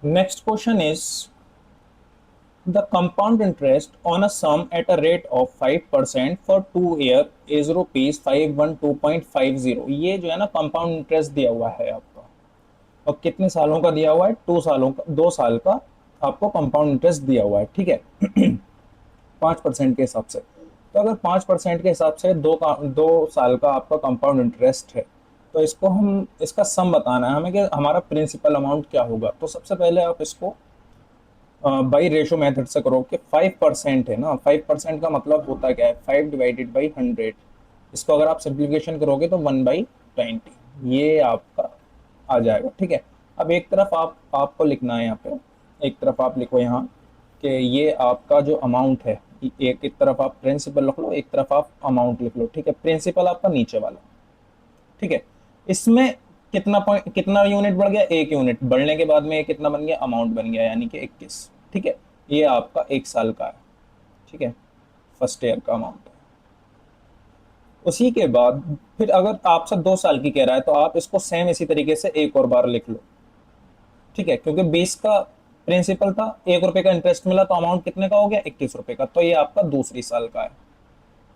Next question is the compound interest on a sum at a rate of 5% for 2 year is rupees 512.50। ये जो है ना compound interest दिया हुआ है आपका, और कितने सालों का दिया हुआ है, 2 सालों का, 2 साल का आपको कंपाउंड इंटरेस्ट दिया हुआ है, ठीक है। 5% के हिसाब से, तो अगर 5% के हिसाब से 2 साल का आपका कंपाउंड इंटरेस्ट है, तो इसको हम इसका सम बताना है हमें कि हमारा प्रिंसिपल अमाउंट क्या होगा। तो सबसे पहले आप इसको बाई रेशो मेथड से करो कि 5% है ना, 5% का मतलब होता क्या है, 5/100। इसको अगर आप सिंप्लीफिकेशन करोगे तो 1/20 ये आपका आ जाएगा, ठीक है। अब एक तरफ आपको लिखना है यहाँ पे, एक तरफ आप लिखो यहाँ कि ये आपका जो अमाउंट है, एक तरफ आप प्रिंसिपल लिख लो, एक तरफ आप अमाउंट लिख लो, ठीक है। प्रिंसिपल आपका नीचे वाला, ठीक है। इसमें कितना पॉइंट, कितना यूनिट बढ़ गया, 1 यूनिट बढ़ने के बाद में ये कितना बन गया, अमाउंट बन गया, यानी कि 21, ठीक है। ये आपका 1 साल का है, ठीक है, फर्स्ट ईयर का अमाउंट है। उसी के बाद फिर अगर आपसे 2 साल की कह रहा है तो आप इसको सेम इसी तरीके से एक और बार लिख लो, ठीक है, क्योंकि 20 का प्रिंसिपल था, 1 रुपए का इंटरेस्ट मिला, तो अमाउंट कितने का हो गया, 21 रुपए का, तो ये आपका दूसरी साल का है,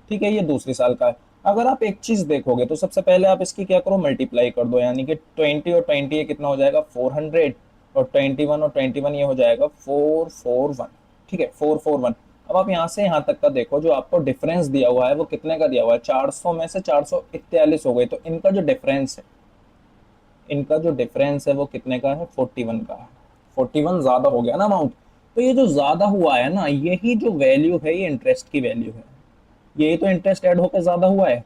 ठीक है, ये दूसरी साल का है। अगर आप एक चीज देखोगे तो सबसे पहले आप इसकी क्या करो, मल्टीप्लाई कर दो, यानी कि 20 और 20 ये कितना हो जाएगा, 400, और 21 और 21 ये हो जाएगा 441, ठीक है, 441। अब आप यहाँ से यहाँ तक का देखो, जो आपको डिफरेंस दिया हुआ है वो कितने का दिया हुआ है, 400 में से 441 हो गए, तो इनका जो डिफरेंस है, इनका जो डिफरेंस है वो कितने का है, 41 का है। 41 ज्यादा हो गया ना अमाउंट, तो ये जो ज्यादा हुआ है ना, यही जो वैल्यू है ये इंटरेस्ट की वैल्यू है, यही तो इंटरेस्ट ऐड होकर ज्यादा हुआ है,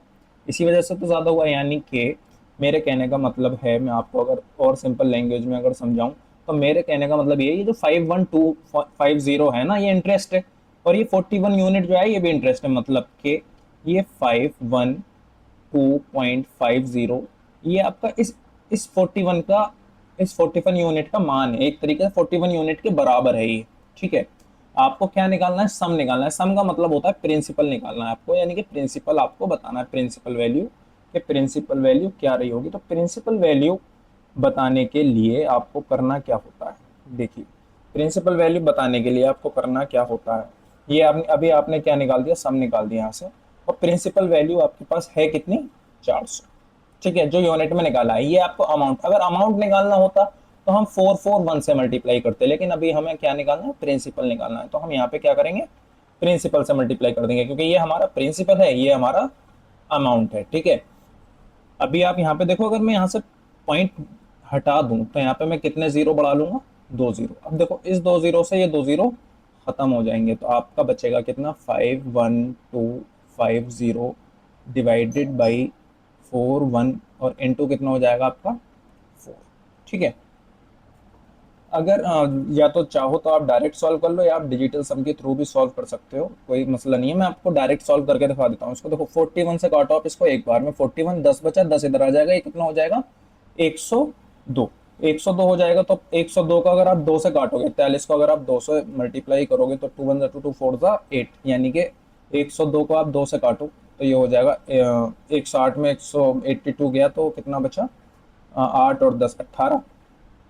इसी वजह से तो ज्यादा हुआ है। यानी कि मेरे कहने का मतलब है, मैं आपको अगर और सिंपल लैंग्वेज में अगर समझाऊं, तो मेरे कहने का मतलब ये जो 51250 है ना, ये इंटरेस्ट है, और ये 41 यूनिट जो है ये भी इंटरेस्ट है, मतलब कि ये 512.50 ये आपका इस 41 का, इस 41 यूनिट का मान है, एक तरीके से 41 यूनिट के बराबर है ये, ठीक है। आपको क्या निकालना है, सम निकालना है। सम का मतलब होता है प्रिंसिपल निकालना है आपको, यानी कि प्रिंसिपल आपको बताना है, प्रिंसिपल वैल्यू, कि प्रिंसिपल वैल्यू क्या रही होगी। तो प्रिंसिपल वैल्यू बताने के लिए आपको करना क्या होता है, देखिए, प्रिंसिपल वैल्यू बताने के लिए आपको करना क्या होता है, ये आपने अभी आपने क्या निकाल दिया, सम निकाल दिया यहाँ से, और प्रिंसिपल वैल्यू आपके पास है कितनी, 400, ठीक है, जो यूनिट में निकाला है। ये आपको अमाउंट, अगर अमाउंट निकालना होता तो हम 441 से मल्टीप्लाई करते, लेकिन अभी हमें क्या निकालना है, प्रिंसिपल निकालना है, तो हम यहाँ पे क्या करेंगे, प्रिंसिपल से मल्टीप्लाई कर देंगे, क्योंकि ये हमारा प्रिंसिपल है, ये हमारा अमाउंट है, ठीक है। अभी आप यहाँ पे देखो, अगर मैं यहाँ से पॉइंट हटा दूं तो यहाँ पे मैं कितने जीरो बढ़ा लूंगा, 2 जीरो। अब देखो, इस 2 जीरो से ये 2 जीरो खत्म हो जाएंगे, तो आपका बचेगा कितना, 51250 डिवाइडेड बाई 41, और इनटू कितना हो जाएगा आपका, 4, ठीक है। अगर या तो चाहो तो आप डायरेक्ट सॉल्व कर लो, या आप डिजिटल सम के थ्रू भी सॉल्व कर सकते हो, कोई मसला नहीं है। मैं आपको डायरेक्ट सॉल्व करके दिखा देता हूँ। इसको देखो, 41 से काटो आप इसको एक बार में, 41, 10 बचा, 10 इधर आ जाएगा, ये कितना हो जाएगा, 102। 102 हो जाएगा, तो 102 का अगर आप 2 से काटोगे, 43 को अगर आप 2 से मल्टीप्लाई करोगे, तो 2 1 2 2 4 8, यानी कि 102 को आप 2 से काटो तो ये हो जाएगा 108 में 182 गया, तो कितना बचा, 8 और 10 18,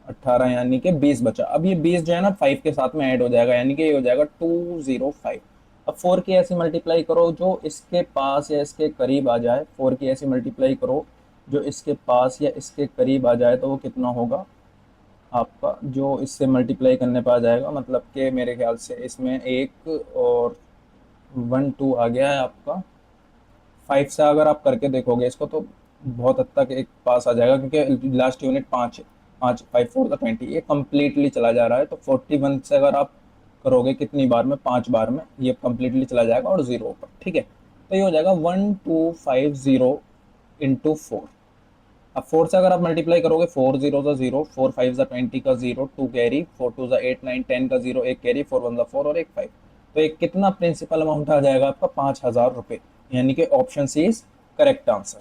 18 यानी कि 20 बचा। अब ये 20 जो है ना 5 के साथ में ऐड हो जाएगा, यानी कि ये हो जाएगा 205। अब 4 की ऐसी मल्टीप्लाई करो जो इसके पास या इसके करीब आ जाए, 4 की ऐसी मल्टीप्लाई करो जो इसके पास या इसके करीब आ जाए, तो वो कितना होगा आपका, जो इससे मल्टीप्लाई करने पर आ जाएगा, मतलब कि मेरे ख्याल से इसमें एक और 1 2 आ गया है आपका। 5 से अगर आप करके देखोगे इसको तो बहुत हद तक एक पास आ जाएगा, क्योंकि लास्ट यूनिट 5 है, 5 5 4 20, ये कम्प्लीटली चला जा रहा है। तो 41 से अगर आप करोगे कितनी बार में, 5 बार में, ये कम्प्लीटली चला जाएगा और जीरो ऊपर, ठीक है। तो ये हो जाएगा 1250 इंटू 4। अब 4 से अगर आप मल्टीप्लाई करोगे, 4 जीरो ज़ा जीरो, 4 5 ज़ा 20 का जीरो, 2 कैरी, 4 2 ज़ा 8 9 10 का जीरो, एक कैरी, 4 1 ज़ा 4 और एक 5। तो एक कितना प्रिंसिपल अमाउंट आ जाएगा आपका, 5000 रुपये, यानी कि option C is correct answer.